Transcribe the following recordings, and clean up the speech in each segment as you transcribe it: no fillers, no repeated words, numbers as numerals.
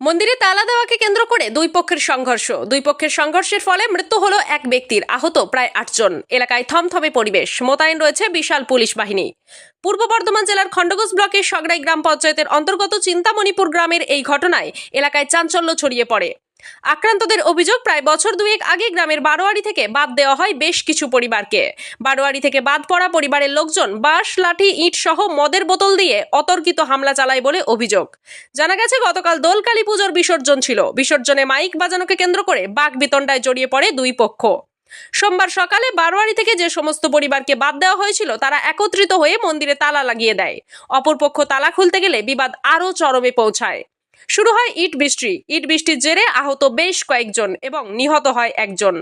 মন্দিরে তালা দেওয়াকে কেন্দ্র করে দুই পক্ষের সংঘর্ষের ফলে মৃত্যু হলো এক ব্যক্তির, আহত প্রায় ৮ জন। এলাকায় থমথমে পরিবেশ, মোতায়েন রয়েছে বিশাল পুলিশ বাহিনী। পূর্ব বর্ধমান জেলার খণ্ডঘোষ ব্লকের সগড়াই গ্রাম পঞ্চায়েতের অন্তর্গত চিন্তামণিপুর গ্রামের এই ঘটনায় এলাকায় চাঞ্চল্য ছড়িয়ে পড়ে। আক্রান্তদের অভিযোগ, প্রায় বছর দুয়েক আগে গ্রামের বারোয়ারি থেকে বাদ দেওয়া হয় বেশ কিছু পরিবারকে। বারোয়ারি থেকে বাদ পড়া পরিবারের লোকজন বাঁশ, লাঠি, ইট সহ মদের বোতল দিয়ে অতর্কিত হামলা চালায় বলে অভিযোগ। জানা গেছে, গতকাল দোল কালী পুজোর বিসর্জন ছিল। বিসর্জনে মাইক বাজানোকে কেন্দ্র করে বাকবিতণ্ডায় জড়িয়ে পড়ে দুই পক্ষ। সোমবার সকালে বারোয়ারি থেকে যে সমস্ত পরিবারকে বাদ দেওয়া হয়েছিল তারা একত্রিত হয়ে মন্দিরে তালা লাগিয়ে দেয়। অপরপক্ষ তালা খুলতে গেলে বিবাদ আরও চরমে পৌঁছায়। শুরু হয় ইট বৃষ্টির জেরে আহত বেশ কয়েকজন এবং নিহত হয় একজন।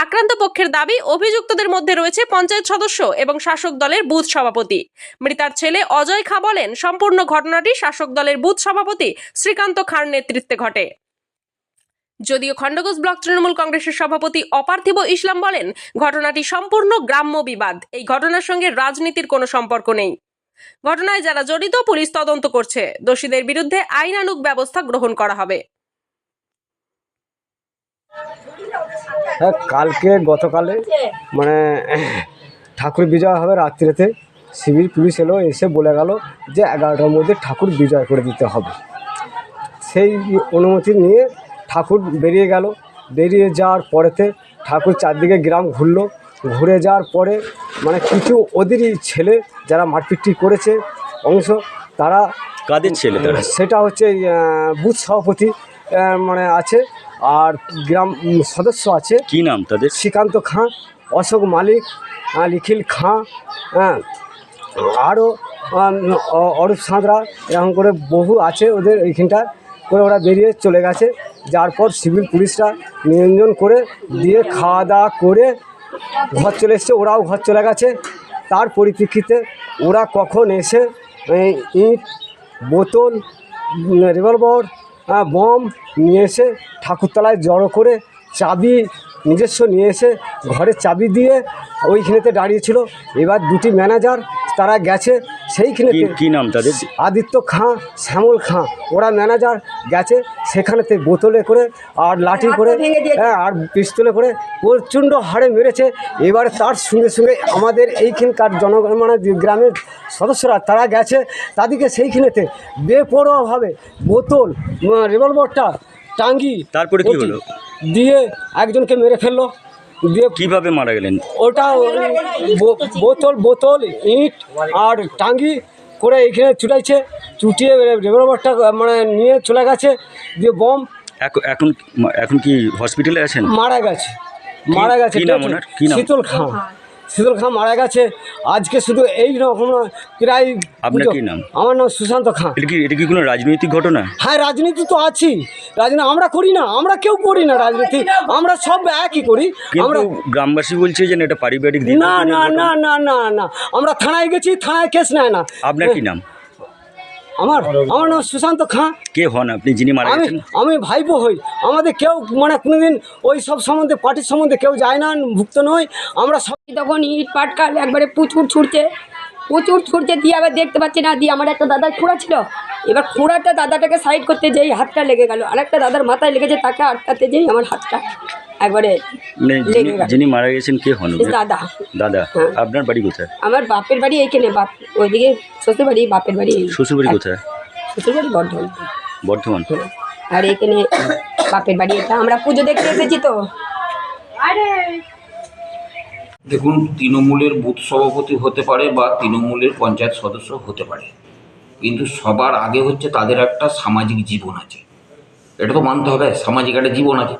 আক্রান্ত পক্ষের দাবি, অভিযুক্তদের মধ্যে রয়েছে পঞ্চায়েত সদস্য এবং শাসক দলের বুথ সভাপতি। মৃতার ছেলে অজয় খাঁ বলেন, সম্পূর্ণ ঘটনাটি শাসক দলের বুথ সভাপতি শ্রীকান্ত খাঁর নেতৃত্বে ঘটে। যদিও খণ্ডঘোষ ব্লক তৃণমূল কংগ্রেসের সভাপতি অপার্থিব ইসলাম বলেন, ঘটনাটি সম্পূর্ণ গ্রাম্য বিবাদ, এই ঘটনার সঙ্গে রাজনীতির কোনো সম্পর্ক নেই। ঘটনায় যারা জড়িত পুলিশ তদন্ত করছে, দোষীদের বিরুদ্ধে আইনানুগ ব্যবস্থা গ্রহণ করা হবে। গতকালে ঠাকুর বিজয় হবে রাত্রিতে, সিভিল পুলিশ এলো, এসে বলে গেল যে 11টার মধ্যে ঠাকুর বিজয় করে দিতে হবে। সেই অনুমতি নিয়ে ঠাকুর বেরিয়ে গেল। বেরিয়ে যাওয়ার পরেতে ঠাকুর চারদিকে গ্রাম ঘুরে যাওয়ার পরে কিছু ওদেরই ছেলে যারা মারপিটটি করেছে অংশ, তারা কাদের ছেলে? সেটা হচ্ছে বুথ সভাপতি আছে, আর গ্রাম সদস্য আছে। কি নাম তাদের? শ্রীকান্ত খাঁ, অশোক মালিক, নিখিল খাঁ, আরও অরূপ সাঁতরা, এরকম করে বহু আছে। ওদের এইখানটা করে ওরা বেরিয়ে চলে গেছে। যার পর সিভিল পুলিশরা নিয়ন্ত্রণ করে দিয়ে খাওয়া দাওয়া করে ঘর চলে এসছে, ওরাও ঘর চলে গেছে। তার পরিপ্রেক্ষিতে ওরা কখন এসে ইট, বোতল, রিভলভার, বম নিয়ে এসে ঠাকুরতলায় জড়ো করে চাবি নিজস্ব নিয়ে এসে ঘরে চাবি দিয়ে ওইখানেতে দাঁড়িয়েছিল। এবার দুটি ম্যানেজার তারা গেছে সেইখানে। কি নাম তাদের? আদিত্য খাঁ, শ্যামল খাঁ, ওরা ম্যানেজার গেছে সেখানেতে বোতলে করে আর লাঠি করে আর পিস্তলে করে প্রচণ্ড হাড়ে মেরেছে। এবার তার সঙ্গে সঙ্গে আমাদের এইখানকার জনগণ গ্রামের সদস্যরা তারা গেছে, তাদেরকে সেইখানেতে বেপরোয়াভাবে বোতল, রিভলভারটা টাঙ্গি, তারপরে কি হলো? দিয়ে একজনকে মেরে ফেললো। দিয়ে কিভাবে মারা গেলেন? ওটা বোতল, ইট আর টাঙ্গি করে এইখানে চুটিয়ে রিভলভারটা নিয়ে চলে গেছে। দিয়ে বম। এখন কি হসপিটালে আছেন? মারা গেছে। কি নাম ওনার? কি নাম? শীতল খাঁ মারা গেছে আজকে। শুধু এই রকম প্রায়। আপনার কি নাম? আমার নাম সুশান্ত খাঁ। এটা কি কোনো রাজনৈতিক ঘটনা? হ্যাঁ, রাজনীতি তো আছি। রাজনীতি আমরা করি না, আমরা কেউ করি না রাজনীতি, আমরা সব একই করি। আমরা গ্রামবাসী বলছে যে এটা পারিবারিক। না না না না না না, আমরা থানায় গেছি, থানায় কেস নেয় না। আপনার কি নাম? আমার নাম সুশান্ত খাঁ। কে হন আপনি যিনি মারা গেছেন? আমি ভাইপো হই। আমাদের কেউ কোনোদিন ওই সব সম্বন্ধে, পার্টির সম্বন্ধে কেউ যায় না, ভুক্ত নই আমরা সব। তখন ইট পাটকাল একবারে প্রচুর ছুটছে দিয়ে আবার দেখতে পাচ্ছি না। দিয়ে আমার একটা দাদার খোঁড়া ছিল, এবার খোঁড়াটা দাদাটাকে সাইড করতে যেই হাতটা লেগে গেল, আরেকটা দাদার মাথায় লেগেছে, তাকে আটকাতে যেই আমার হাতটা একবারে লেগে গেল। যিনি মারা গেছেন কে হন? দাদা। হ্যাঁ। আপনার বাড়ি কোথায়? আমার বাপের বাড়ি এইখানে, ওইদিকে শ্বশুর বাড়ি, বাপের বাড়ি। শ্বশুর বাড়ি কোথায়? শ্বশুর বাড়ি বর্ধমান। আর এখানে বাপের বাড়ি। এটা আমরা পুজো দেখতে এসেছি তো। দেখুন, তৃণমূলের বুথ সভাপতি হতে পারে বা তৃণমূলের পঞ্চায়েত সদস্য হতে পারে, কিন্তু সবার আগে হচ্ছে তাদের একটা সামাজিক জীবন আছে। এটা তো মানতে হবে, সামাজিক একটা জীবন আছে।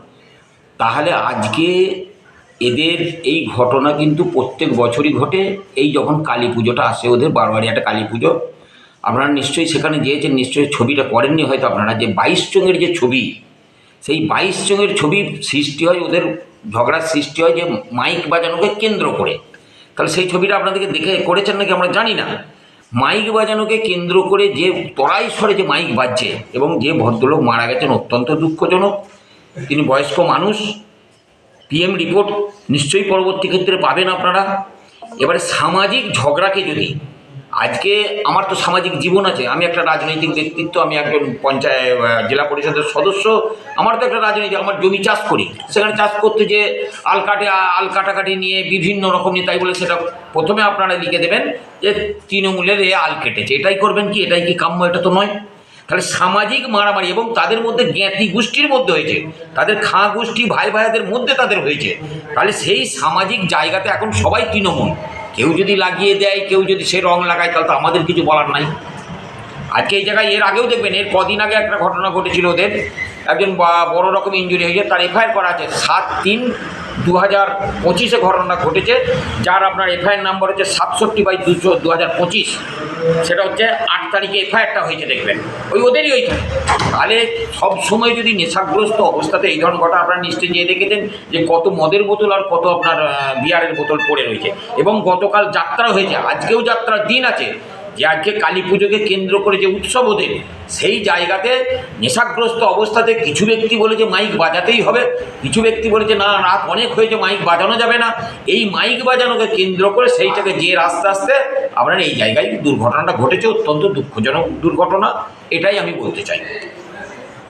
তাহলে আজকে এদের এই ঘটনা কিন্তু প্রত্যেক বছরই ঘটে। এই যখন কালী পুজোটা আসে, ওদের বারোয়ারি একটা কালী পুজো, আপনারা নিশ্চয়ই সেখানে গিয়েছেন, নিশ্চয়ই ছবিটা করেননি হয়তো আপনারা, যে 22 চোঙের যে ছবি, সেই 22 চোঙের ছবি সৃষ্টি হয়, ওদের ঝগড়ার সৃষ্টি হয় যে মাইক বাজানোকে কেন্দ্র করে। তাহলে সেই ছবিটা আপনাদেরকে দেখে করেছেন নাকি আমরা জানি না। মাইক বাজানোকে কেন্দ্র করে যে তরাই স্বরে যে মাইক বাজছে, এবং যে ভদ্রলোক মারা গেছেন অত্যন্ত দুঃখজনক, তিনি বয়স্ক মানুষ। পিএম রিপোর্ট নিশ্চয়ই পরবর্তী ক্ষেত্রে পাবেন আপনারা। এবারে সামাজিক ঝগড়াকে যদি আজকে আমার তো সামাজিক জীবন আছে, আমি একটা রাজনৈতিক ব্যক্তিত্ব, আমি একজন পঞ্চায়েত জেলা পরিষদের সদস্য, আমার তো একটা রাজনীতি, আমার জমি চাষ করি, সেখানে চাষ করতে যে আল কাটাকাটি নিয়ে বিভিন্ন রকম নিয়ে, তাই বলে সেটা প্রথমে আপনারা লিখে দেবেন যে তৃণমূলের আল কেটেছে, এটাই করবেন কি? এটাই কি কাম্য? এটা তো নয়। তাহলে সামাজিক মারামারি এবং তাদের মধ্যে জ্ঞাতি গোষ্ঠীর মধ্যে হয়েছে, তাদের খাঁ গোষ্ঠী ভাই ভাইদের মধ্যে তাদের হয়েছে। তাহলে সেই সামাজিক জায়গাতে এখন সবাই তৃণমূল, কেউ যদি লাগিয়ে দেয়, কেউ যদি সে রং লাগায়, তাহলে তো আমাদের কিছু বলার নাই। আজকে এই জায়গায় এর আগেও দেখবেন, এর কদিন আগে একটা ঘটনা ঘটেছিল, ওদের একজন বড় রকম ইনজুরি হয়েছে, তার এফআইআর করা আছে 7/3/2025 ঘটনা ঘটেছে, যার আপনার এফআইআর নাম্বার হচ্ছে 67/2025, সেটা হচ্ছে 8 তারিখে এফআইআরটা হয়েছে, দেখবেন ওদেরই ওইখানে। তাহলে সব সময় যদি নেশাগ্রস্ত অবস্থাতে এই ধরনের ঘটনা, আপনারা নিশ্চয়ই গিয়ে দেখেছেন যে কত মদের বোতল আর কত আপনার বিয়ারের বোতল পড়ে রয়েছে। এবং গতকাল যাত্রা হয়েছে, আজকেও যাত্রার দিন আছে, যে আজকে কালী পুজোকে কেন্দ্র করে যে উৎসব ওদের, সেই জায়গাতে নেশাগ্রস্ত অবস্থাতে কিছু ব্যক্তি বলেছে মাইক বাজাতেই হবে, কিছু ব্যক্তি বলেছে না রাত অনেক হয়েছে মাইক বাজানো যাবে না। এই মাইক বাজানোকে কেন্দ্র করে সেইটাকে যে আস্তে আস্তে আপনার এই জায়গায় দুর্ঘটনাটা ঘটেছে, অত্যন্ত দুঃখজনক দুর্ঘটনা, এটাই আমি বলতে চাই।